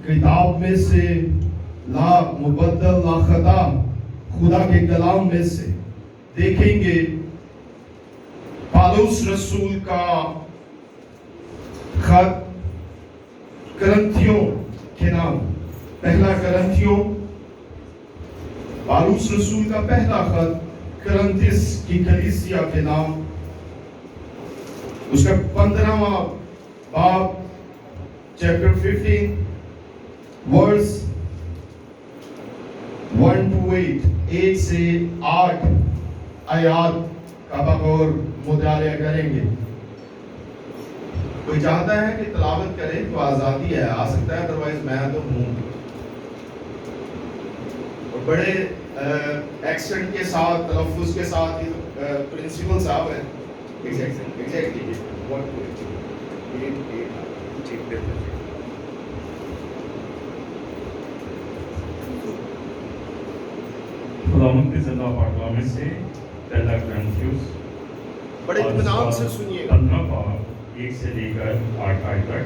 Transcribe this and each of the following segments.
किताब में से ला मुबद्दल ला खता खुदा के कलाम में से देखेंगे पौलुस रसूल का खत करंथियों के नाम, पहला करंथियों, पौलुस रसूल का पहला खत करंथिस की कलीसिया के नाम, उसका 15वां बाब, चैप्टर 15 वर्स 1 to 8, 1 से 8 आयात का बगौर मुताला करेंगे। कोई चाहता है कि तिलावत करे तो आज़ादी है, आ सकता है, अदरवाइज मैं तो हूँ। और बड़े एक्सेंट के साथ, तलफ़ुज़ के साथ, ये प्रिंसिपल साहब है। एग्जैक्टली खुदावंद के ज़िंदा पाकलाम में से पहला करंथियुस बड़े इत्मीनान से सुनिए। 15 बाब 1 से लेकर 8 आयत तक,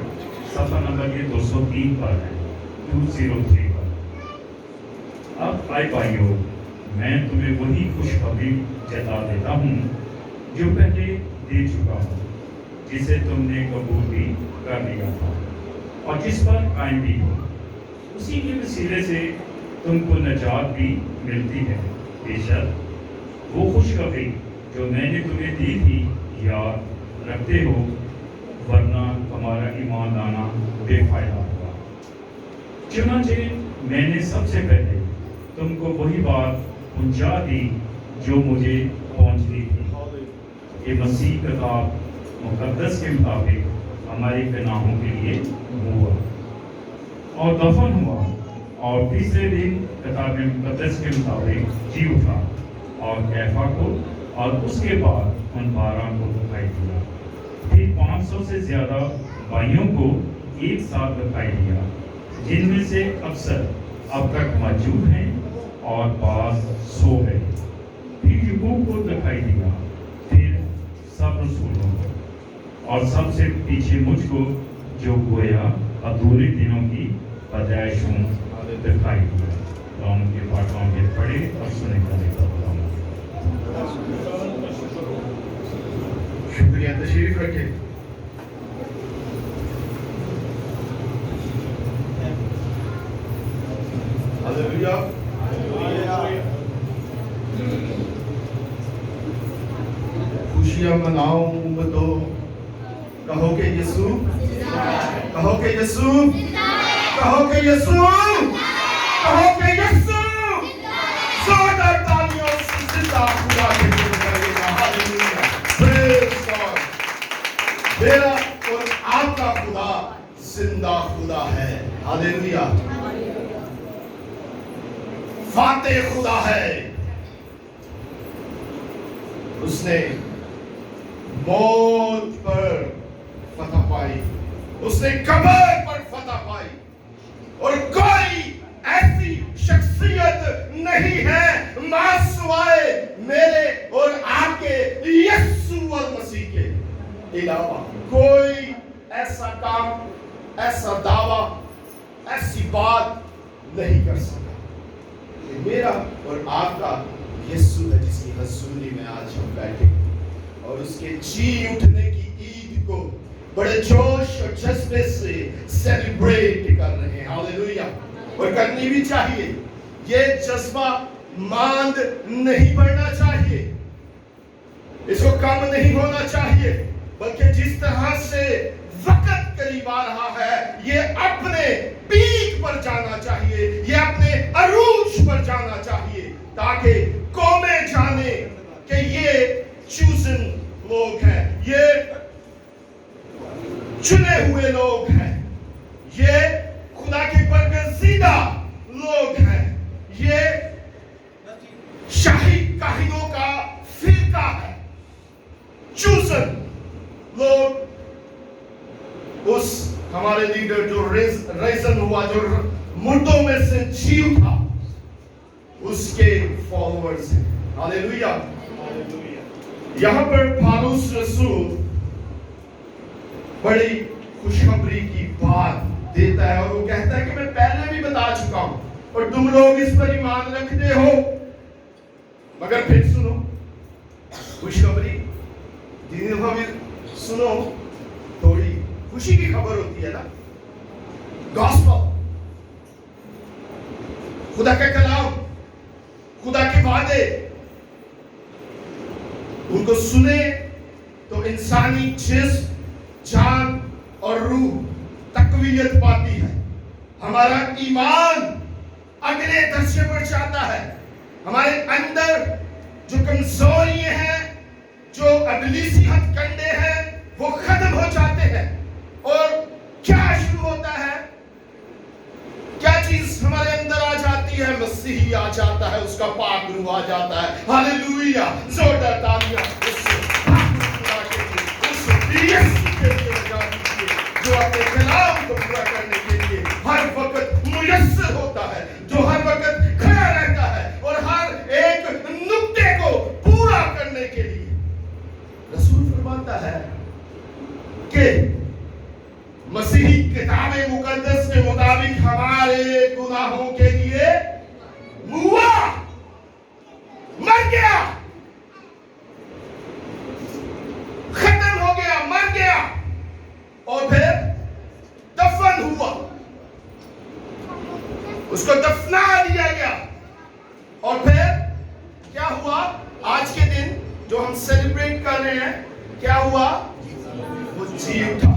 सफ़ा नंबर ये 203 पर है, 203 पर। अब आए भाइयों, मैं तुम्हें वही खुशखबरी जता देता हूँ जो पहले दे चुका हूँ, जिसे तुमने कबूल भी कर लिया था और जिस पर कायम भी हो। उसी के वसीले से तुमको नजात भी मिलती है। बेशक वो खुशखबरी जो मैंने तुम्हें दी थी याद रखते हो, वरना हमारा ईमान लाना बेफायदा होगा। चुनांचे मैंने सबसे पहले तुमको वही बात पहुंचा दी जो मुझे पहुंचनी थी कि मसीह किताब मुकद्दस के मुताबिक हमारे गुनाहों के लिए हुआ और दफन हुआ और तीसरे दिन किताब मुकद्दस के मुताबिक जी उठा और कैफा को और उसके बाद उन 12 को दिखाई दिया। फिर 500 से ज़्यादा भाइयों को एक साथ दिखाई दिया, जिनमें से अक्सर अब तक मौजूद हैं और बाज़ सो गए। फिर यूसुफ को दिखाई दिया, फिर सब रसूलों को और सबसे पीछे मुझको, जो गोया अधूरे दिनों की पैदाइशों दिखाई दिया। तो उनके पाठों में पढ़े और सुने करने का शुक्रिया, तशरीफ रखे। हालेलुया। खुशियां मनाओ तो कहो कि यीशु, कहो कि यीशु, कहो कि यीशु, कहो कि यीशु। जोरदार तालियों से जिंदा खुदा के लिए करेगा। Hallelujah, praise God. मेरा और आपका खुदा जिंदा खुदा है। हालेलुया, फातेह खुदा है। उसने मौत पर फतह पाई, उसने कब्र पर फतह पाई, और कोई ऐसी शख्सियत नहीं है मासवाए मेरे और आपके यीशु मसीह के अलावा। कोई ऐसा काम, ऐसा दावा, ऐसी बात नहीं कर सकता। मेरा और आपका यीशु है, जिसकी हजूरी में आज हम बैठे और उसके जी उठने की ईद को बड़े जोश और जज्बे से सेलिब्रेट कर रहे हैं। हालेलुया, और करनी भी चाहिए। ये जज्बा मांद नहीं बढ़ना चाहिए, इसको कम नहीं होना चाहिए, बल्कि जिस तरह से वक्त करीब आ रहा है, ये अपने पीक पर जाना चाहिए, ये अपने अरूज पर जाना चाहिए, ताकि कौमें जाने कि ये चूजन लोग हैं, ये चुने हुए लोग हैं, ये खुदा के बरगज़ीदा लोग हैं, ये शाही काहिनों का फिरका है। चूजन लोग, उस हमारे लीडर जो रेजन हुआ, जो मुर्दों में से जी उठा, उसके फॉलोअर्स हैं। हालेलुया। यहाँ पर पौलुस रसूल बड़ी खुशखबरी की बात دیتا ہے اور وہ کہتا ہے کہ میں پہلے بھی بتا چکا ہوں اور تم لوگ اس پر ایمان رکھتے ہو. مگر پھر سنو خوشخبری، جن دفعہ بھی سنو تھوڑی خوشی کی خبر ہوتی ہے نا، گاسپل، خدا کا کلام، خدا کے وعدے، ان کو سنے تو انسانی جسم، جان اور روح تقویت پاتی ہے. ہمارا ایمان اگلے درجے پر جاتا ہے. ہمارے اندر جو کمزوریاں ہیں، جو ابلیسی ہتھ کنڈے ہیں، وہ ختم ہو جاتے ہیں. اور کیا شروع ہوتا ہے؟ کیا چیز ہمارے اندر آ جاتی ہے؟ مسیحی آ جاتا ہے، اس کا پاک روح آ جاتا ہے. ہاللویا، زوردار تالیاں اس یسوع کے لیے بجا دیجیے، جو اپنے کلام کو پورا کرنے کے لیے ہر وقت میسر ہوتا ہے، جو ہر وقت کھڑا رہتا ہے اور ہر ایک نقطے کو پورا کرنے کے لیے. رسول فرماتا ہے کہ مسیحی کتاب مقدس کے مطابق ہمارے گناہوں کے لیے ہوا، مر گیا، ختم ہو گیا، مر گیا، اور پھر دفن ہوا. اس کو دفنا دیا گیا. اور پھر کیا ہوا؟ آج کے دن جو ہم سیلیبریٹ کر رہے ہیں، کیا ہوا؟ وہ جی اٹھا.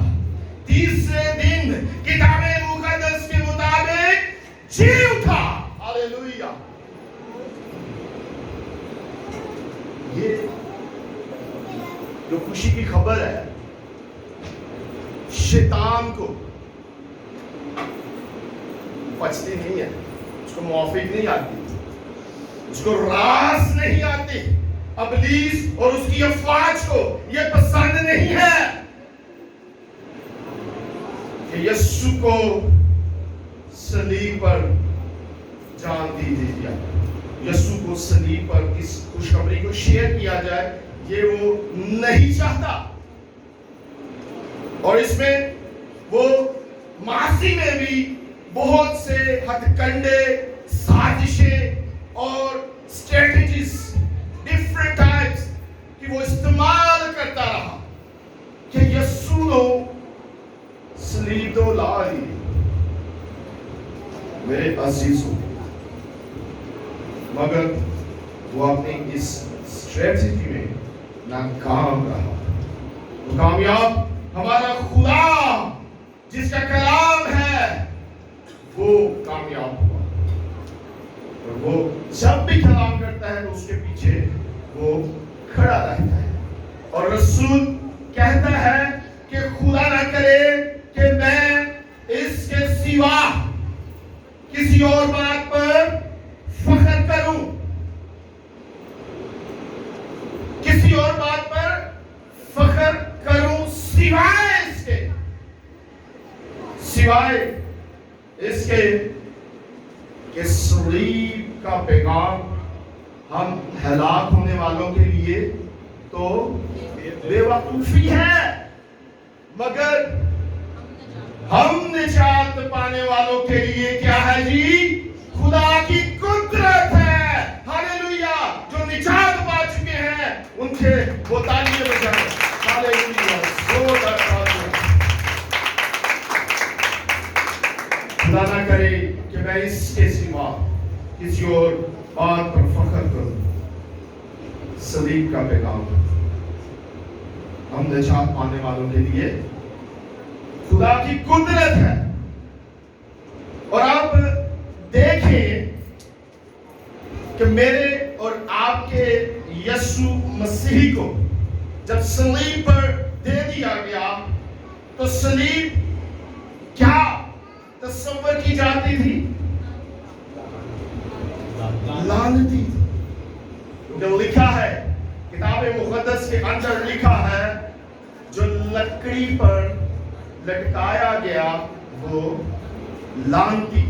تیسرے دن کتاب مقدس کے مطابق جی اٹھا. ہاللویا. یہ جو خوشی کی خبر ہے، شیطان کو پچتی نہیں ہے، اس کو موافق نہیں آتی، اس کو راس نہیں آتی. ابلیس اور اس کی افواج کو یہ پسند نہیں ہے کہ یسوع کو صلیب پر جان دی دیا، یسوع کو صلیب پر اس خوشخبری کو شیئر کیا جائے. یہ وہ نہیں چاہتا. اور اس میں وہ ماضی میں بھی بہت سے ہتھ کنڈے، سازشیں اور اسٹریٹجیز ڈفرنٹ ٹائپس کی وہ استعمال کرتا رہا کہ یسوع نے صلیب تو لا لی. میرے عزیزوں، مگر وہ اپنی اس اسٹریٹجی میں ناکام رہا. وہ کامیاب ہمارا خدا جس کا کلام ہے وہ کامیاب ہوا. اور وہ جب بھی کلام کرتا ہے تو اس کے پیچھے وہ کھڑا رہتا ہے. اور رسول کہتا ہے کہ خدا نہ کرے کہ میں اس کے سوا کسی اور بات پر فخر کروں، کسی اور بات پر فخر کروں سوائے اس کے کہ صلیب کا پیغام ہم ہلاک ہونے والوں کے لیے تو بے وقوفی ہے، مگر ہم نجات پانے والوں کے لیے کیا ہے جی؟ خدا کی قدرت ہے. ہاللویا. جو نجات پا چکے ہیں ان کے وہ تالیاں بجائیں. ہاللویا. زوردار تالیاں. خدا نہ کرے کہ میں اس کے سوا کسی اور بات پر فخر کروں. صلیب کا پیغام ہم نجات پانے والوں کے لیے خدا کی قدرت ہے. اور آپ دیکھیں کہ میرے اور آپ کے یسوع مسیح کو جب صلیب پر دے دیا گیا تو صلیب کیا تصور کی جاتی تھی؟ لعنتی. جو لکھا ہے کتاب مقدس کے اندر لکھا ہے جو لکڑی پر لٹکایا گیا وہ لعنتی.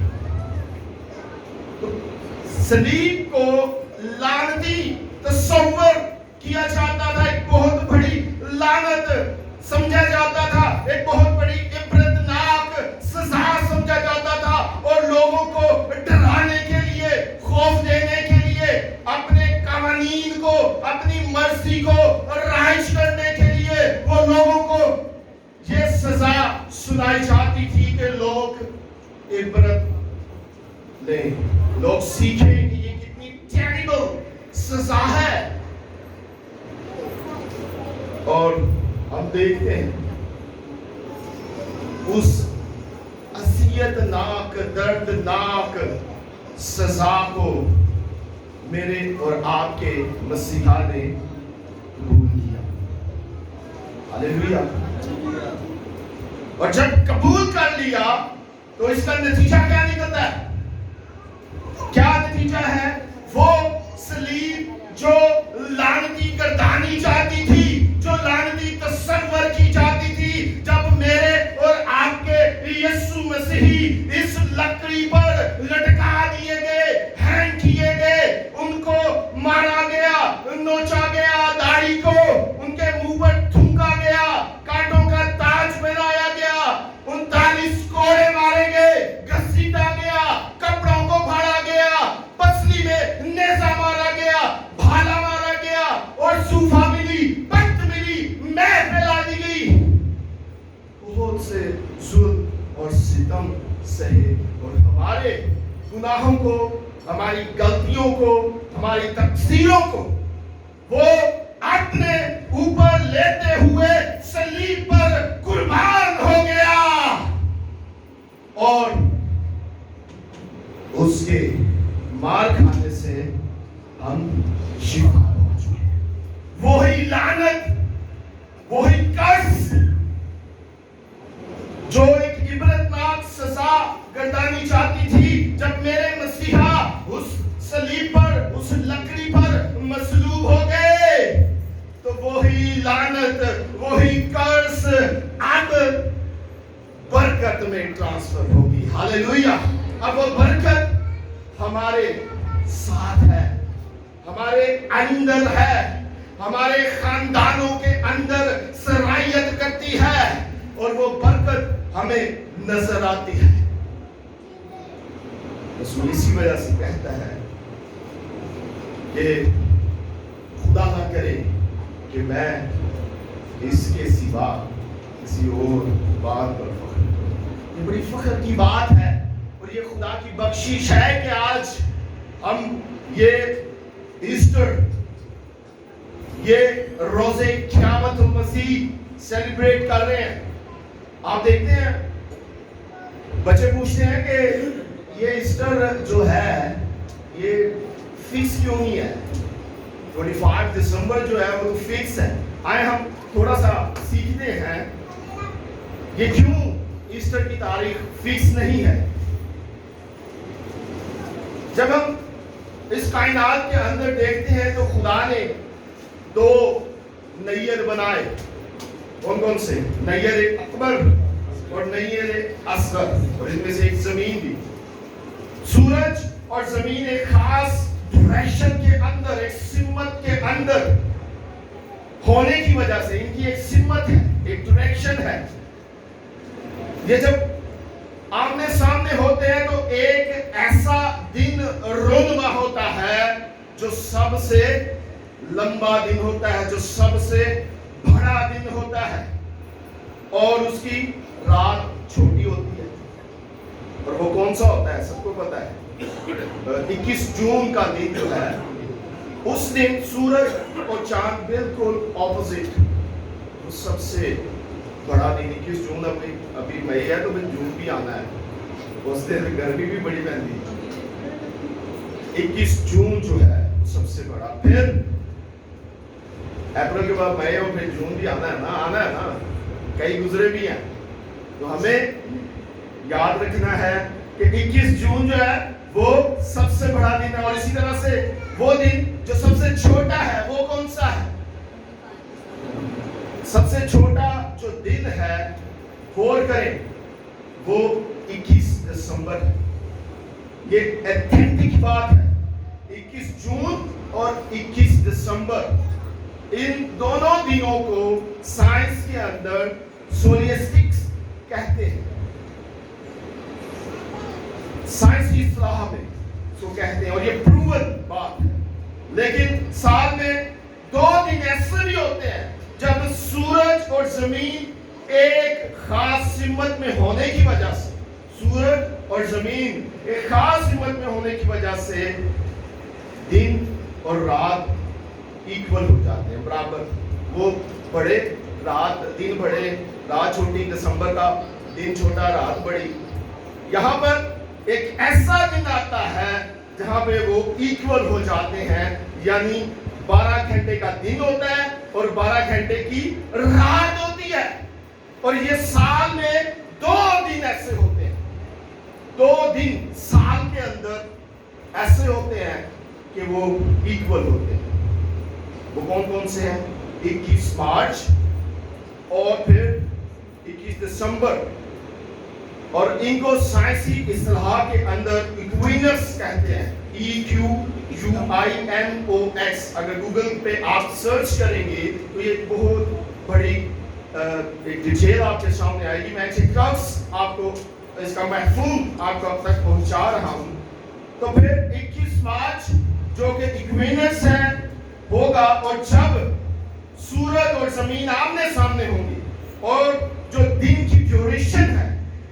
صلیب کو لعنتی تصور کیا جاتا تھا، ایک بہت بڑی لعنت سمجھا جاتا تھا، ایک بہت بڑی عبرتناک سزا समझा जाता था और लोगों को डराने के लिए, खौफ देने के लिए, अपने कानून को, अपनी मर्जी को राइज करने के लिए वो लोगों को ये सजा सुनाई जाती थी कि लोग इबरत लें, लोग सीखें कि ये कितनी टेरिबल सजा है। और हम देखते हैं उस असियतनाक, दर्दनाक सजा को मेरे और आपके मसीहा ने कबूल किया। हालेलुया। और जब कबूल कर लिया तो इसका नतीजा क्या निकलता है? क्या नतीजा है? वो सलीब जो लानती गर्दानी जाती थी, जो लानती तस्वर की जाती थी, जब मेरे और आपके यीशु मसीही इस लकड़ी पर लटका दिए गए, हैंग किए गए, उनको मारा गया, नोचा गया, दाढ़ी को उनके मुंह पर थूका गया, कांटों का ताज पहनाया गया, 39 कोड़े मारे गए, घसीटा गया, कपड़ों को फाड़ा गया, पसली में नेजा मारा गया, भाला मारा गया, और सूफा मिली, पत्त मिली, मैं फैला दी गई। बहुत से जुल्म और सितम सहे और हमारे गुनाहों को, हमारी गलतियों को, हमारी तकसीरों को वो अपने ऊपर लेते हुए सलीब पर कुर्बान हो गया और उसके मार खाने से हम शिफा पा चुके। वही लानत, वही कर्ज जो एक इबरतनाक सजा गर्दानी जाती थी, जब मेरे मसीहा उस सलीब पर, उस लकड़ी पर मसलूब हो गए, तो वही लानत, वही कर्ज अब बरकत में ट्रांसफर होगी। हालेलुया। अब वो बरकत हमारे साथ है, हमारे अंदर है, हमारे खानदानों के अंदर सरायत करती है और वो बरकत हमें नजर आती है। रसूल इसी वजह से कहता है कि खुदा ना करे कि मैं इसके सिवा किसी और बात पर फख्र करूं। ये बड़ी फख्र की बात है और ये खुदा की बख्शिश है कि आज हम ये ईस्टर, ये रोजे क़यामत मसीह सेलिब्रेट कर रहे हैं। आप देखते हैं बच्चे पूछते हैं कि ये ईस्टर जो है ये फिक्स क्यों नहीं है? 25 दिसंबर जो है वो तो फिक्स है। आए हम थोड़ा सा सीखते हैं ये क्यों ईस्टर की तारीख फिक्स नहीं है। जब हम इस कायनात के अंदर देखते हैं तो खुदा ने दो नैयर बनाए। कौन कौन से? नैयर अकबर और नैयर असगर, और इनमें से एक जमीन भी। सूरज और जमीन एक खास डायरेक्शन के अंदर, एक सिमत के अंदर होने की वजह से इनकी एक सिमत है, एक डायरेक्शन है। ये जब आमने सामने होते हैं तो एक ऐसा दिन रोनुमा होता है जो सबसे लंबा दिन होता है, जो सबसे बड़ा दिन होता है, और उसकी रात छोटी होती है। और वो कौन सा होता है? सबको पता है, 21 जून का दिन जो है, उस दिन सूरज और चांद बिल्कुल ऑपोजिट। वो सबसे बड़ा दिन 21 जून अभी मई है तो जून भी आना है, उस दिन गर्मी भी बड़ी पैंती है। 21 जून जो है वो सबसे बड़ा। फिर अप्रैल के बाद मई और फिर जून भी आना है ना, कई गुजरे भी हैं। तो हमें याद रखना है कि 21 जून जो है वो सबसे बड़ा दिन है। और इसी तरह से वो दिन जो सबसे छोटा है वो कौन सा है? सबसे छोटा जो दिन है, गौर करें, वो 21 दिसंबर है। ये एथेंटिक बात है। 21 जून और 21 दिसंबर, इन दोनों दिनों को साइंस के अंदर सोलिस्टिक्स कहते हैं। साइंसी इस्लाह में इसको कहते हैं, और ये प्रूवन बात है। लेकिन साल में 2 दिन ऐसे भी होते हैं जब सूरज और जमीन एक खास सिमत में होने की वजह से, सूरज और जमीन एक खास सिमत में होने की वजह से दिन और रात इक्वल हो जाते हैं, बराबर। वो बड़े, रात, दिन बड़े, रात छोटी, दिसंबर का दिन छोटा, रात बड़ी। यहाँ पर एक ऐसा दिन आता है जहाँ पे वो इक्वल हो जाते हैं, यानी 12 घंटे का दिन होता है और 12 घंटे की रात होती है। और ये साल में 2 दिन ऐसे होते हैं, 2 दिन साल के अंदर ऐसे होते हैं कि वो इक्वल होते हैं। वो कौन कौन से हैं? 21 मार्च और फिर 21 दिसंबर। और इनको साइंसी इस्लाह के अंदर इक्विनोक्स कहते हैं, EQUINOX। अगर गूगल पे आप सर्च करेंगे तो ये बहुत बड़ी एक डिटेल आपके सामने आएगी। मैं चेकअप्स आपको इसका महफूज आपको अब तक पहुंचा रहा हूं। तो फिर 21 मार्च जो कि इक्विनोक्स है होगा, और जब सूरज और जमीन आमने सामने होंगी और जो दिन की ड्यूरेशन है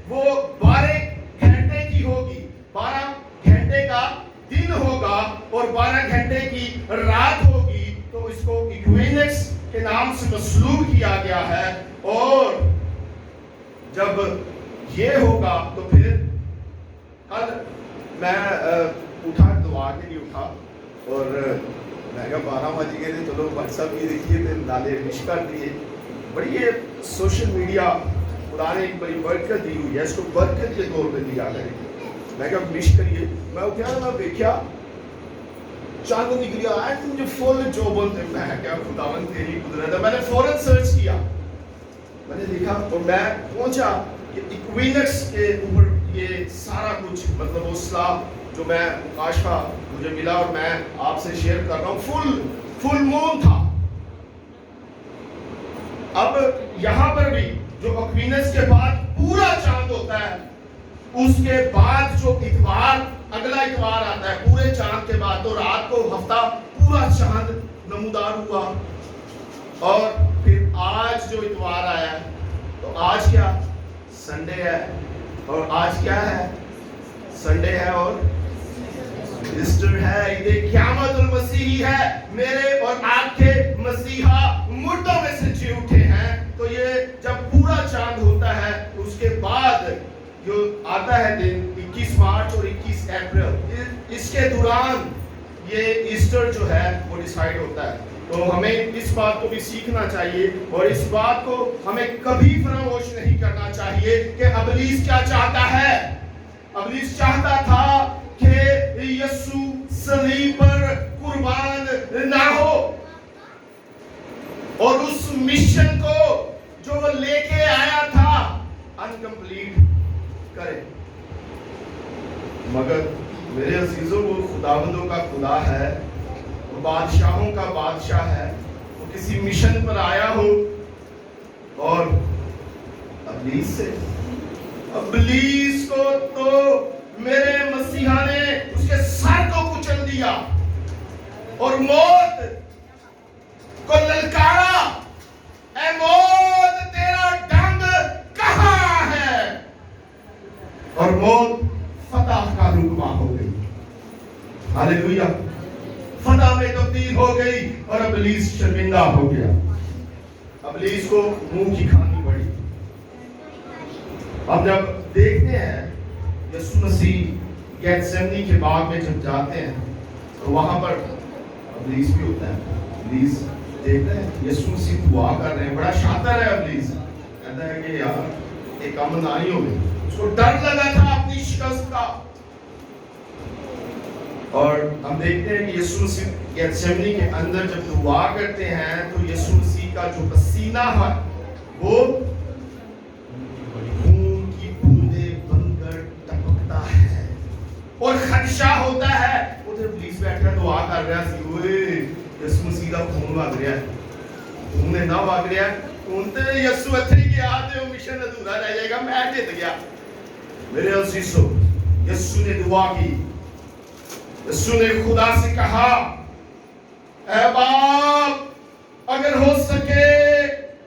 वो 12 घंटे की होगी, 12 घंटे का दिन होगा और 12 घंटे की रात होगी, तो इसको इक्विनोक्स के नाम से मसलूब किया गया है। और जब ये होगा तो फिर कल मैं उठा, दुआ के लिए उठा, और मैं कहा 12 बज गए थे, चलो व्हाट्सएप ये देखिए थे, नाले विश कर दिए। बड़ी ये सोशल मीडिया खुदा ने एक बड़ी बरकत दी हुई है, इसको बरकत के तौर पे लिया करेंगे। मैं कहा विश करिए। मैं उठा, मैं देखा चांद निकलिया आया, मुझे फुल जो बोलते, मैं क्या खुदावन तेरी कुदरत है। मैंने फौरन सर्च किया, मैंने देखा और मैं पहुंचा कि इक्विनोक्स के ऊपर ये सारा कुछ, मतलब वो इस्लाह जो मैं मुकाशफा मुझे मिला और मैं आपसे शेयर कर रहा हूँ, फुल मून था। अब यहाँ पर भी जो इक्विनोक्स के बाद पूरा चांद होता है, उसके बाद जो इतवार, अगला इतवार आता है पूरे चांद के बाद, तो रात को हफ्ता पूरा चांद नमूदार हुआ। और फिर आज जो इतवार आया, तो आज क्या? संडे है। और आज क्या है? संडे है और ईस्टर है, ईद क़यामतुल मसीह है। मेरे और आपके मसीहा मुर्दों में से जी उठे हैं। तो ये जब पूरा चांद होता है, उसके बाद जो आता है दिन 21 मार्च और 21 अप्रैल, इसके दौरान ये ईस्टर जो है वो डिसाइड होता है। तो हमें इस बात को भी सीखना चाहिए और इस बात को हमें कभी फरामोश नहीं करना चाहिए कि इब्लीस क्या चाहता है। इब्लीस चाहता था कि यीशु सलीब पर कुर्बान ना हो और उस मिशन को जो वो लेके आया था अनकंप्लीट करे। मगर मेरे अजीजों, वो खुदावंदों का खुदा है, वो बादशाहों का बादशाह है। वो किसी मिशन पर आया हो और इब्लीस को तो मेरे मसीहा ने उसके सर को कुचल दिया और मौत को ललकारा, ऐ मौत तेरा डंग कहां है? और मौत फतह का रुकमा हो गई। हालेलुया। फतह में तब्दील हो गई और इब्लीस शर्मिंदा हो गया। इब्लीस को मुंह की खानी पड़ी। अब जब देखते हैं यीशु मसीह गेत्सेमनी के बाग में जब जाते हैं तो वहां पर इब्लीस भी होता है। इब्लीस देखते हैं यीशु मसीह दुआ कर रहे हैं, बड़ा शातिर है इब्लीस, कहता है कि यार एक काम नहीं हो गई। उसको डर लगा था अपनी शिकस्त का। और हम देखते हैं कि यीशु मसीह गेत्सेमनी के अंदर जब दुआ करते हैं तो यीशु मसीह का जो पसीना है वो खून की बूंदें बनकर टपकता है और खदशा होता है। उधर पुलिस बैठकर दुआ कर रहा है, ओए यीशु मसीह का खून वग रहा है, खून ना वग रहा है, खून ते यीशु ਇੱਥੇ ਹੀ ਗਿਆ ਤੇ ਉਹ ਮਿਸ਼ਨ ਅਧੂਰਾ ਰਹਿ ਜਾਏਗਾ, मैं जित गया। मेरे अजीजों, यीशु نے دعا کی. یسوع نے خدا سے کہا اے باپ اگر ہو سکے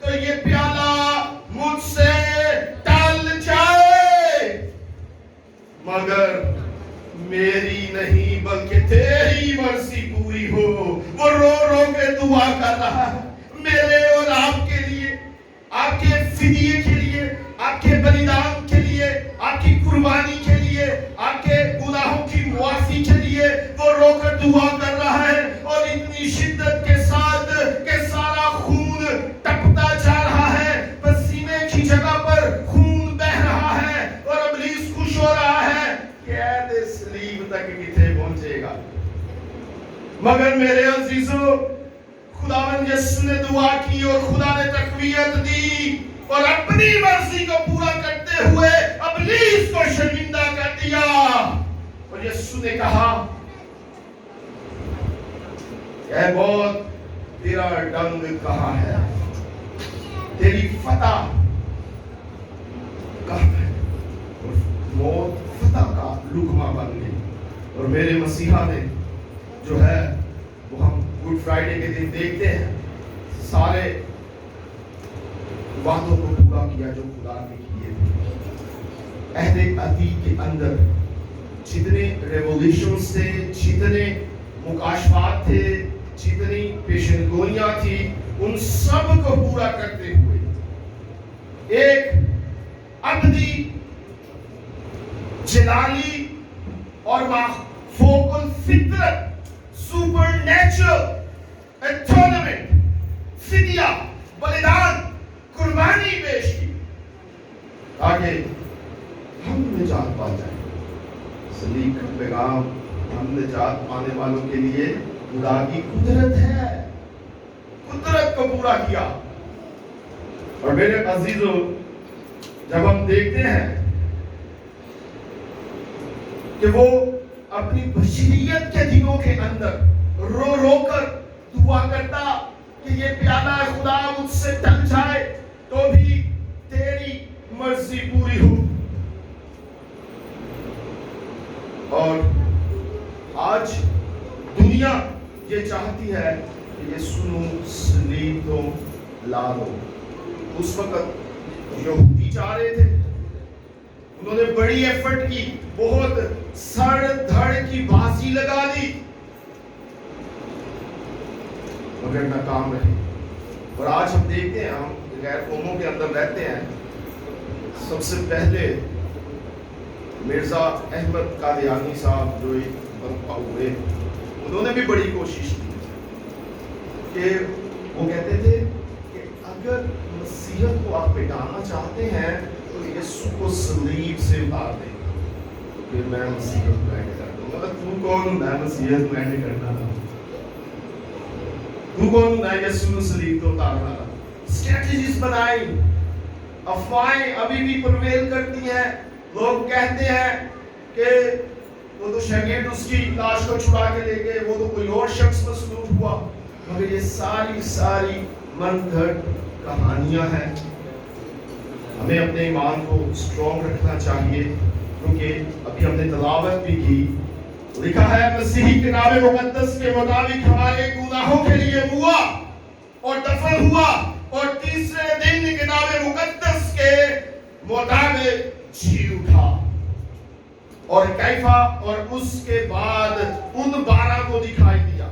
تو یہ پیالہ مجھ سے ٹل جائے مگر میری نہیں بلکہ تیری مرضی پوری ہو. وہ رو رو کے دعا کر رہا ہے میرے اور آپ کے لیے, آپ کے فدیے کے لیے, آپ کے بلیدان کے لیے, آپ کی قربانی کے لیے, آپ کے گناہوں کی معافی کے لیے وہ رو کر دعا کر رہا ہے. اور اتنی شدت کے ساتھ کہ سارا خون ٹپتا جا رہا ہے, پسینے کی جگہ پر خون بہ رہا ہے اور ابلیس خوش ہو رہا ہے کہ اے صلیب تک کتنے پہنچے گا. مگر میرے عزیزو خداوند یسوع نے دعا کی اور خدا نے تقویت دی اور اپنی مرضی کو پورا کرتے ہوئے ابلیس کو شرمندہ کر دیا. اور یسوع نے کہا اے موت تیرا ڈنگ کہاں ہے, تیری فتح کہاں ہے. اور موت فتح کا لقمہ بن گئی. اور میرے مسیحا نے جو ہے وہ ہم گڈ فرائیڈے کے دن دیکھتے ہیں سارے وعدوں کو پورا کیا جو خدا نے کیے تھے. عہد عتیق کے اندر جتنے ریولیوشنز تھے, جتنے مکاشفات تھے, جتنی پیشن گوئیاں تھی, ان سب کو پورا کرتے ہوئے ایک ابدی جلالی اور فوق الفطرت سپر نیچرل ایٹونمنٹ فدیہ بلیدان قربانی پیش کی تاکہ ہم نجات پا جائیں. صلیب کا پیغام ہم نجات پانے والوں کے لیے خدا کی قدرت ہے, قدرت کو پورا کیا. اور میرے عزیزو جب ہم دیکھتے ہیں کہ وہ اپنی بشریت کے دنوں کے اندر رو رو کر دعا کرتا کہ یہ پیالہ خدا مجھ سے ٹل جائے تو بھی تیری مرضی پوری ہو. اور آج دنیا یہ چاہتی ہے کہ یسوع صلیب تو لا دو. اس وقت یہودی چاہ رہے تھے, انہوں نے بڑی ایفرٹ کی, بہت سڑ دھڑ کی بازی لگا دی مگر ناکام رہے. اور آج ہم دیکھتے ہیں, ہم غیر قوموں کے اندر رہتے ہیں, سب سے پہلے مرزا احمد قادیانی صاحب جو برپا ہوئے, انہوں نے بھی بڑی کوشش کی کہ وہ کہتے تھے کہ اگر مسیحیت کو آپ مٹانا چاہتے ہیں تو یسوع کو صلیب سے اتار دیں, پھر میں مسیحیت کو اینڈ کر دوں گا. تو کون ہوں میں مسیحیت کو اینڈ کرنا تھا, تو کون ہوں میں یسوع صلیب کو اتارنا تھا. اسٹریٹجیز بنائی, افواہیں ابھی بھی پرویل کرتی ہیں. لوگ کہتے ہیں کہ وہ تو شاگرد اس کی لاش کو چھڑا کے لے گئے, وہ تو کوئی اور شخص مسلوب ہوا. مگر یہ ساری من گھڑت کہانیاں ہیں. ہمیں اپنے ایمان کو اسٹرانگ رکھنا چاہیے کیونکہ ابھی ہم نے تلاوت بھی کی, لکھا ہے مسیحی کتاب مقدس کے مطابق ہمارے گناہوں کے لیے ہوا اور دفن ہوا اور تیسرے دن کتاب مقدس کے مطابق جی اٹھا. اور کیفا اور اس کے بعد ان 12 کو دکھائی دیا.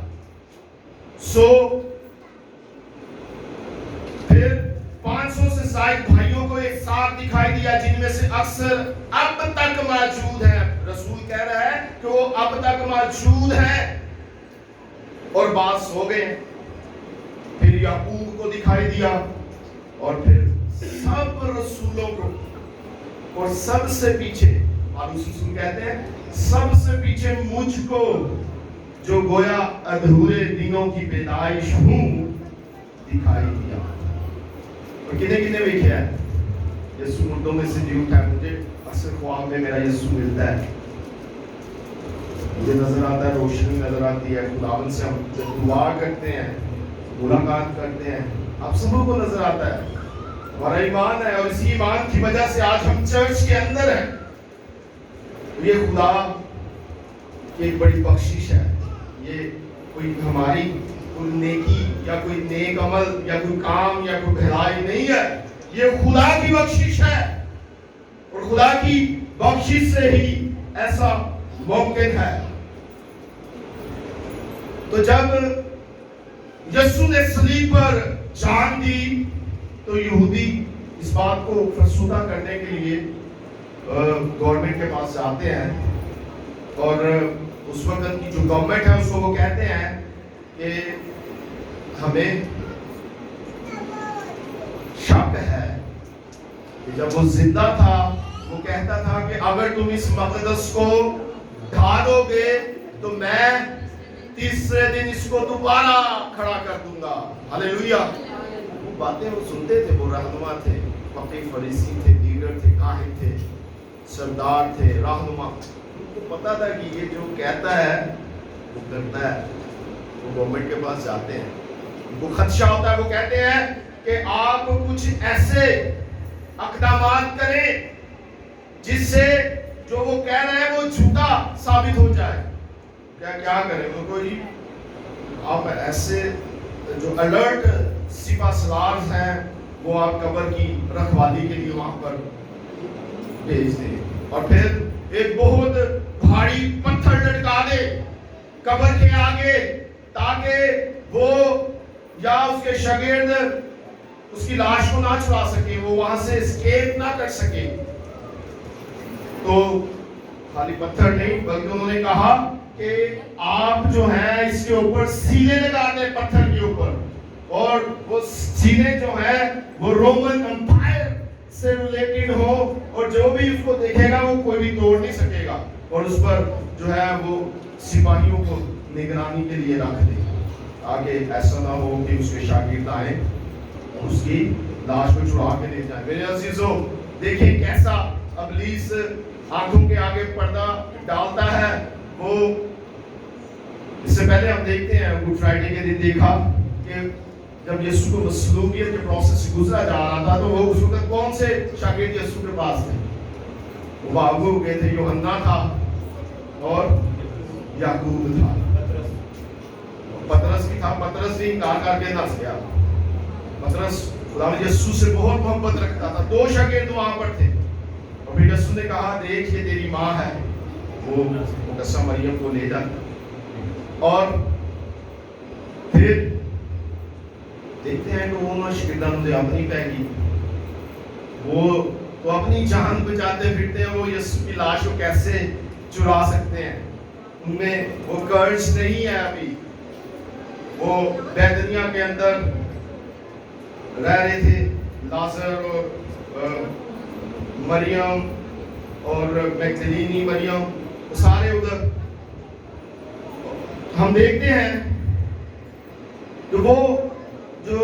پھر 500 سے زائد بھائیوں کو ایک ساتھ دکھائی دیا جن میں سے اکثر اب تک موجود ہیں. رسول کہہ رہا ہے کہ وہ اب تک موجود ہیں اور بعض سو گئے. پھر یعقوب کو دکھائی دیا اور پھر سب رسولوں کو, اور سب سے پیچھے پالوس رسول کہتے ہیں سب سے پیچھے مجھ کو جو گویا ادھورے دنوں کی پیدائش ہوں دکھائی دیا. اور کتنے دیکھا ہے یسوع مردوں میں سے جی اٹھا ہے. مجھے اکثر خواب میں میرا یسوع ملتا ہے, مجھے نظر آتا ہے, روشنی نظر آتی ہے. خداوند سے ہم دعا کرتے ہیں, ملاقات کرتے ہیں, آپ سب کو نظر آتا ہے. ہمارا ایمان ہے اور اسی ایمان کی وجہ سے آج ہم چرچ کے اندر ہیں. ये खुदा की एक बड़ी बख्शिश है। ये कोई हमारी कोई नेकी या कोई नेक अमल या कोई काम या कोई भलाई नहीं है, ये खुदा की बख्शिश है। और खुदा की बख्शिश से ही ऐसा मुमकिन है। तो जब यीशु ने सलीब पर जान दी तो यहूदी इस बात को फरसुदा करने के लिए गवर्नमेंट के पास जाते हैं और उस वक्त की जो गवर्नमेंट है उसको वो कहते हैं कि हमें शक है कि जब वो जिंदा था वो कहता था कि अगर तुम इस मक़दस को ढा दोगे तो मैं तीसरे दिन इसको दोबारा खड़ा कर दूंगा। हालेलुया। वो बातें वो सुनते थे, वो रहनुमा थे, फकीह फरीसी थे, लीडर थे, काहिन थे, सरदार थे, रहनुमा। उनको पता था कि ये जो कहता है वो करता है। वो गवर्नमेंट के पास जाते हैं, उनको खदशा होता है। वो कहते हैं कि आप कुछ ऐसे अक़दामात करें जिससे जो वो कह रहे हैं वो झूठा साबित हो जाए। क्या करें? वो कोई आप ऐसे जो अलर्ट सिपा सलार हैं वो आप कब्र की रखवाली के लिए वहां पर भेज दें और फिर एक बहुत भारी पत्थर लटका दे कब्र के आगे ताकि वो या उसके शागिर्द उसकी लाश को ना छुड़ा सके, वो वहां से एस्केप ना कर सके। तो खाली पत्थर नहीं बल्कि उन्होंने कहा कि आप जो है इसके ऊपर सीने लगा दें पत्थर के ऊपर, और वो सीने जो है वो रोमन एम्पायर से रिलेटेड हो और जो भी उसको देखेगा वो कोई भी तोड़ नहीं सकेगा। और उस पर जो है वो सिपाहियों को निगरानी के लिए रख दे आगे ऐसा ना हो कि उसके शागिर्द आए उसकी लाश को छुड़ा के ले जाए। मेरे अजीजों, देखिए कैसा इब्लीस आंखों के आगे पर्दा डालता है। वो इससे पहले हम देखते हैं गुड फ्राइडे के दिन देखा कि जब यीशु को मसलूबियत के प्रोसेस से गुजरा जा रहा था तो वो उस वक्त कौन से शागिर्द यीशु के पास थे? वो बाबू गए थे, यूहन्ना था और याकूब था, पतरस भी था। पतरस भी इनकार करके नस गया। पतरस खुदा यीशु से बहुत मोहब्बत रखता था। दो शागिर्द वहां पर थे और फिर यीशु ने कहा देख ये तेरी माँ है। वो मुकद्दसा मरियम को ले जाता और फिर देखते हैं कि वो शागिर्दां ने अपनी पैगी वो तो अपनी जान बचाते फिरते हैं। वो यीशु की लाश को कैसे चुरा सकते हैं? उनमें वो कर्ज नहीं है। अभी वो बैतनिया के अंदर रह रहे थे, लाजर और मरियम और मैगदलीनी मरियम सारे उधर। हम देखते हैं कि वो जो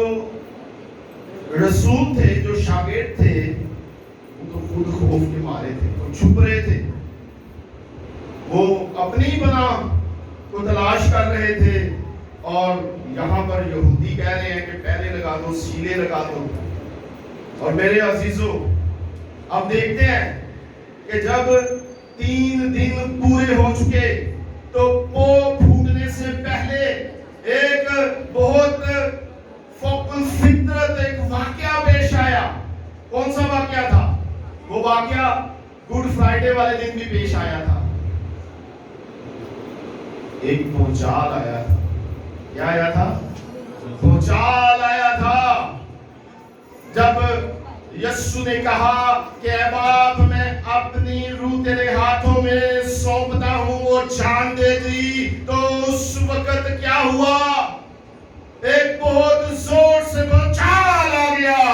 रसूल थे, जो शागिर्द थे, वो तो खुद खौफ के मारे थे, वो छुप रहे थे, वो अपनी पनाह को तलाश कर रहे थे। और यहाँ पर यहूदी कह रहे हैं कि पहले लगा दो, सीले लगा दो। और मेरे अजीजों, अब देखते हैं कि जब 3 दिन पूरे हो चुके तो पोप फूटने से पहले एक बहुत फौकुल फितरत एक वाकया पेश आया। कौन सा वाकया था? वो वाकया गुड फ्राइडे वाले दिन भी पेश आया था। एक भूचाल आया था। क्या आया था? भूचाल आया था। जब यीशु ने कहा कि ऐ बाप मैं अपनी रूह तेरे हाथों में सौंपता हूं, वो जान दे दी, तो उस वक्त क्या हुआ? एक बहुत जोर से भूचाल आ गया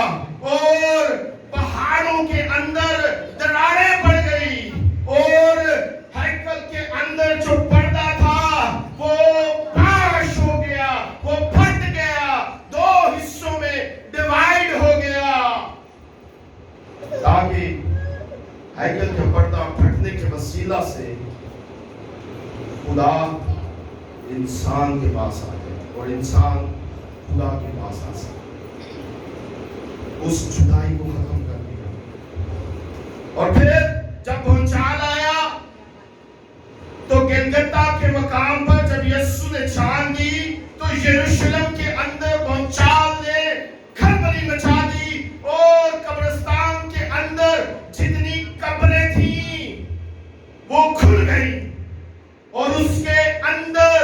और पहाड़ों के अंदर दरारें पड़ गई और हैकल के अंदर जो पर्दा था वो पाश हो गया, वो फट गया, 2 हिस्सों में डिवाइड हो गया, ताकि हैकल का पर्दा फटने के वसीला से खुदा इंसान के पास आ गया और इंसान खुदा के पास आ सके। उस जुदाई को खत्म कर दिया। और फिर जब भूचाल आया गलगता के मकाम पर जब यीशु ने जान दी तो यरूशलेम के अंदर भूचाल ने खलबली मचा दी और कब्रिस्तान के अंदर जितनी कब्रें थी वो खुल गई और उसके अंदर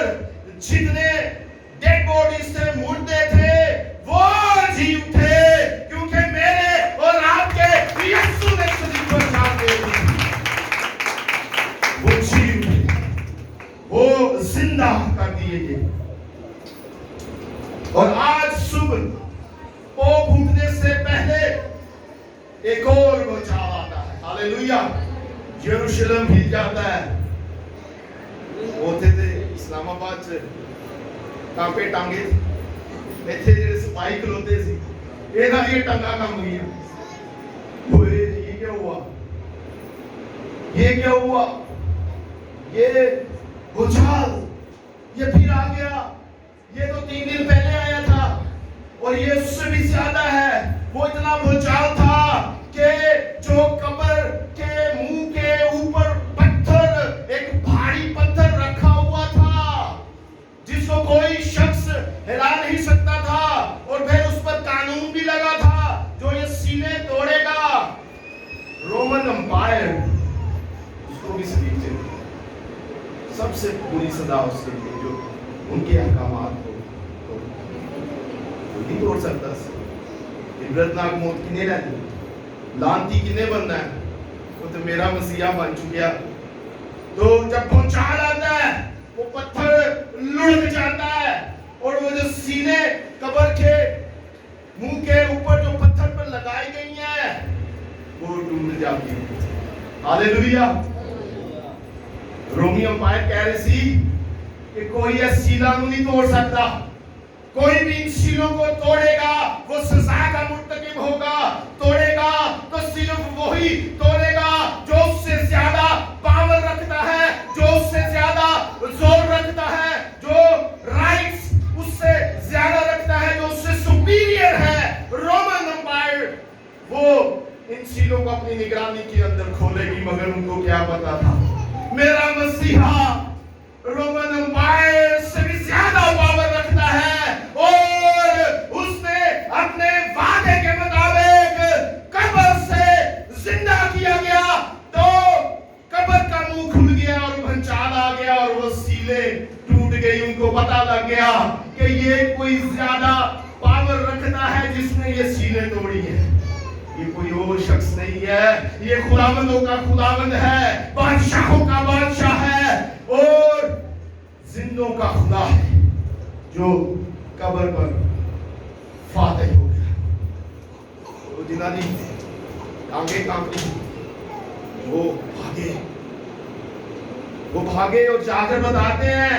जितने डेड बॉडीज थे, मुर्दे थे, वो जी उठे, क्योंकि मेरे और आपके यीशु ने सलीब पर जान दे दी। वो जी उठे, वो जिंदा कर दिए गए। और आज सुबह पोप उठने से पहले एक और बचाव आता है। हालेलुया। यरूशलेम हिल जाता है। होते थे इस्लामाबाद से कांपे टांगे इतने ਜਿਹੜੇ ਸਪਾਈ ਖਲੋਤੇ ਸੀ ਇਹਨਾਂ ਦੀਆਂ ਟੰਗਾਂ ਕੰਬ ਗਈਆਂ। ओए ये क्या हुआ, ये क्या हुआ, ये भूचाल ये फिर आ गया, ये तो 3 दिन पहले आया था और ये उससे भी ज्यादा है। वो इतना भूचाल था कि जो कब्र के मुंह के ऊपर पत्थर, एक भारी पत्थर रखा हुआ था जिसको कोई शख्स हिला नहीं सकता था, और फिर उस पर कानून भी लगा था जो ये सीने तोड़ेगा रोमन एम्पायर उसको भी सलीब से सबसे बुरी सजा उसके लिए जो उनके अहकामात को तो नहीं तोड़ सकता। इबरतनाक मौत किने रहनी, लानती किने बनना है, वो तो मेरा मसीहा बन चुका। तो जब भूचाल आता है वो पत्थर लुढ़क जाता है और वो जो सीने कब्र के मुंह के ऊपर जो पत्थर पर लगाई गई हैं वो टूट जाती है। हालेलुया। रोमी एम्पायर कह रहे सी कि कोई इस सीला को नहीं तोड़ सकता, कोई भी इन सीलों को तोड़ेगा वो सजा का मुर्तकिब होगा। तोड़ेगा तो सिर्फ वही तोड़ेगा जो उससे ज्यादा पावर रखता है, जो उससे ज्यादा जोर रखता है, जो राइट्स उससे ज्यादा रखता है, जो उससे सुपीरियर है। रोमन एम्पायर वो इन सीलों को अपनी निगरानी के अंदर खोलेगी, मगर उनको क्या पता था मेरा मसीहा रोमन एम्पायर से भी ज्यादा पावर रखता है, और उसने अपने वादे के मुताबिक कब्र से जिंदा किया गया तो कब्र का मुंह खुल गया और भंचाल आ गया और वो सीले टूट गई। उनको पता लग गया कि ये कोई ज्यादा पावर रखता है जिसने ये सीले तोड़ी है, ये कोई और शख्स नहीं है, ये खुदावंदों का खुदावंद है, बादशाहों का बादशाह है और जिंदों का खुदा है जो कब्र पर फातेह हो गया। वो जिन्होंने आगे काम की वो भागे और जाकर बताते हैं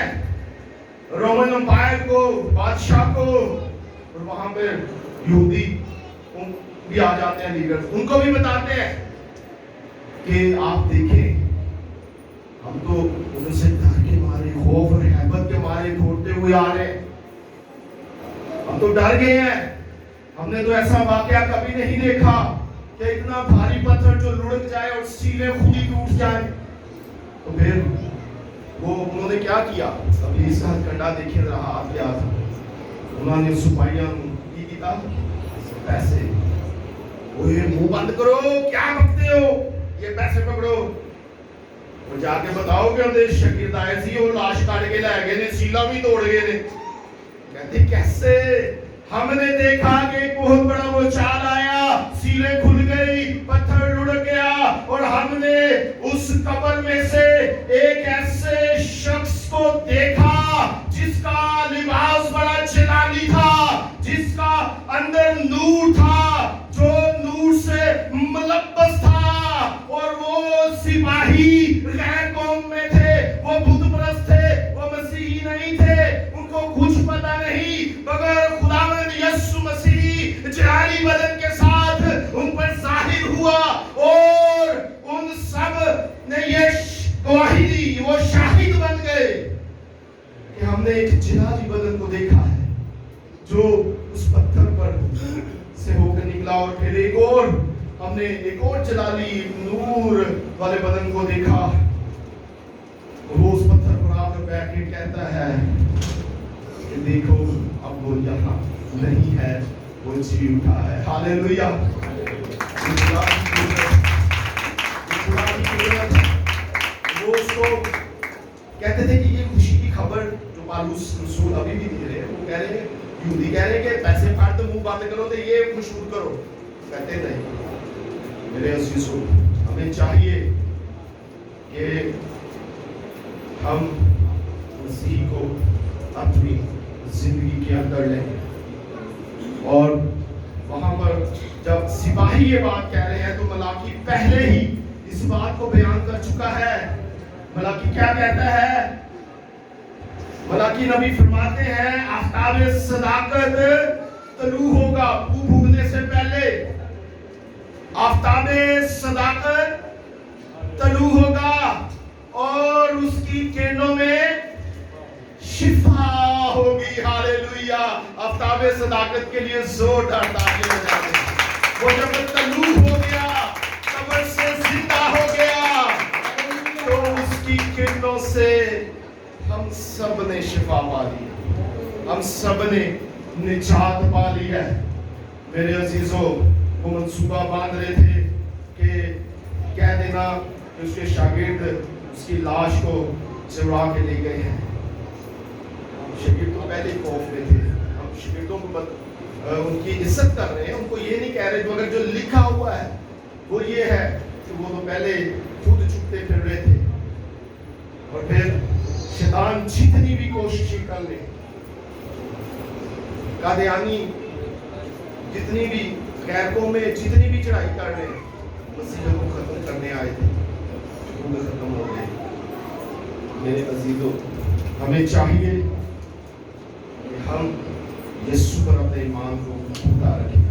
रोमन एम्पायर को, बादशाह को, और वहां पे यहूदी भी आ जाते हैं लीडर, उनको भी बताते हैं कि आप देखें हम तो उनसे डर के मारे, खौफ और हैबत के मारे दौड़ते हुए आ रहे हैं, हम तो डर गए हैं, हमने तो ऐसा वाकया कभी नहीं देखा कि इतना भारी पत्थर जो लुढ़क जाए और सीने खुद ही टूट जाए। तो फिर वो उन्होंने क्या किया, अभी इसका हथकंडा देखिए रहा क्या था, उन्होंने सुपाइयां की था पैसे, ओए मुंह बंद करो, क्या बकते हो, ये पैसे पकड़ो और जाके बताओ कि उन्हें शकीर आए सी वो लाश काट के ले गए ने, सीला भी तोड़ गए ने। कहते कैसे, हमने देखा कि एक बहुत बड़ा वो चाल आया, सीले खुल गई, पत्थर लुढ़क गया और हमने उस कब्र में से एक ऐसे शख्स को देखा जिसका लिबास बड़ा जलाली था, जिसका अंदर नूर था, जो नूर से मुलब्बस था, और वो सिपाही गैर कौम में थे, वो बुत परस्त थे, वो मसीही नहीं थे, उनको कुछ पता नहीं, मगर खुदावंद यीशु मसीह जलाली बदन के साथ उन पर जाहिर हुआ और उन सब ने ये गवाही दी, वो शाहिद बन गए कि हमने एक जलाली बदन को देखा है जो उस पत्थर पर से होकर निकला। और फिर एक और हमने एक और जलाली नूर वाले बदन को देखा, वो उस पत्थर बैठ के कहता है कि देखो अब वो यहाँ नहीं है, वो जी उठा है। हालेलुया। वो उसको कहते थे कि ये खुशी की खबर जो पालूस रसूल अभी भी दे रहे हैं, वो कह रहे हैं, यहूदी कह रहे हैं कि पैसे फाड़ दो, मुंह बातें करो, तो ये खुशबू करो। कहते नहीं। मेरे अजीजों, हमें चाहिए कि हम मसीह को अपनी जिंदगी के अंदर लें। और वहां पर जब सिपाही ये बात कह रहे हैं तो मलाकी पहले ही इस बात को बयान कर चुका है। मलाकी क्या कहता है? मलाकी नबी फरमाते हैं, आफ्ताब सदाकत तलू होगा, धूप उगने से पहले आफ्ताब सदाकत तलू होगा और उसकी किरणों में शिफा होगी। हालेलुया। आफ्ताब सदाकत के लिए जोरदार तालियां बजाएं। वो जब तलू हो गया, कब्र से जिंदा हो गया, तो उसकी किरणों से हम सब ने शिफा पा ली, हम सब ने निजात पा ली है। मेरे अजीजों, वो मंसूबा बांध रहे थे कि कह देना कि उसके शागिर्द उसकी लाश को चुरा के ले गए हैं। शागिर्द तो पहले खौफ में थे, हम शागिर्दों को उनकी इज्जत कर रहे हैं, उनको ये नहीं कह रहे, मगर जो लिखा हुआ है वो ये है कि वो तो पहले खुद छुपते फिर रहे थे। और फिर शैतान जितनी भी कोशिशें कर ले, कादियानी जितनी भी गैरकों में जितनी भी चढ़ाई कर रहे, मसीह को खत्म करने आए थे, वो खत्म हो गए। मेरे अजीजों, हमें चाहिए कि हम यीशु पर अपने ईमान को पूरा रखें,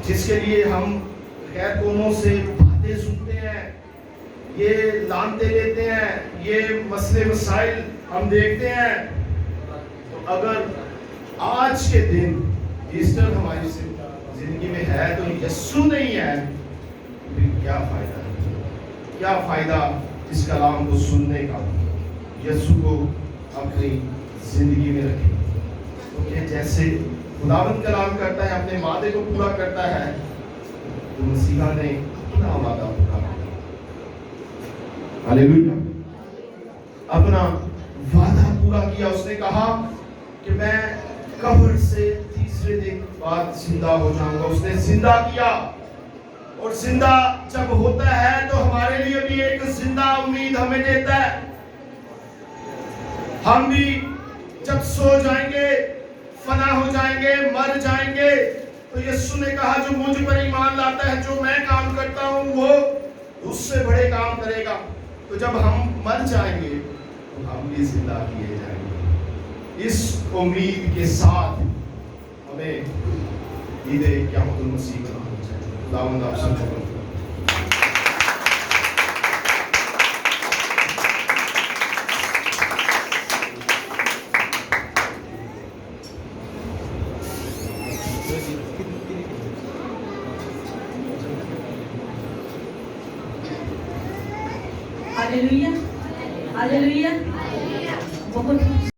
जिसके लिए हम गैर कौमों से बातें सुनते हैं, ये लानते लेते हैं, ये मसले मसाइल हम देखते हैं। तो अगर आज के दिन ईस्टर हमारी जिंदगी में है तो यीशु नहीं है, फिर क्या फायदा? क्या फायदा इस कलाम को सुनने का? यीशु को अपनी जिंदगी में रखें। तो ये जैसे खुदावंद कलाम करता है, अपने वादे को पूरा करता है, तो मसीहा ने अपना वादा पूरा किया। हालेलुया। अपना वादा पूरा किया। उसने कहा कि मैं कब्र से तीसरे दिन बाद जिंदा हो जाऊंगा। उसने जिंदा किया, और जिंदा जब होता है तो हमारे लिए भी एक जिंदा उम्मीद हमें देता है। हम भी जब सो जाएंगे, फना हो जाएंगे, मर जाएंगे, तो यीशु ने कहा जो मुझ पर ईमान लाता है, जो मैं काम करता हूं वो उससे बड़े काम करेगा। तो जब हम मर जाएंगे तो हम भी जिंदा किए जाएंगे। इस उम्मीद के साथ हमें ईदे क़यामतुल मसीह मनाना चाहिए। खुदावंद आप सबको हालेलुया, हालेलुया। बहुत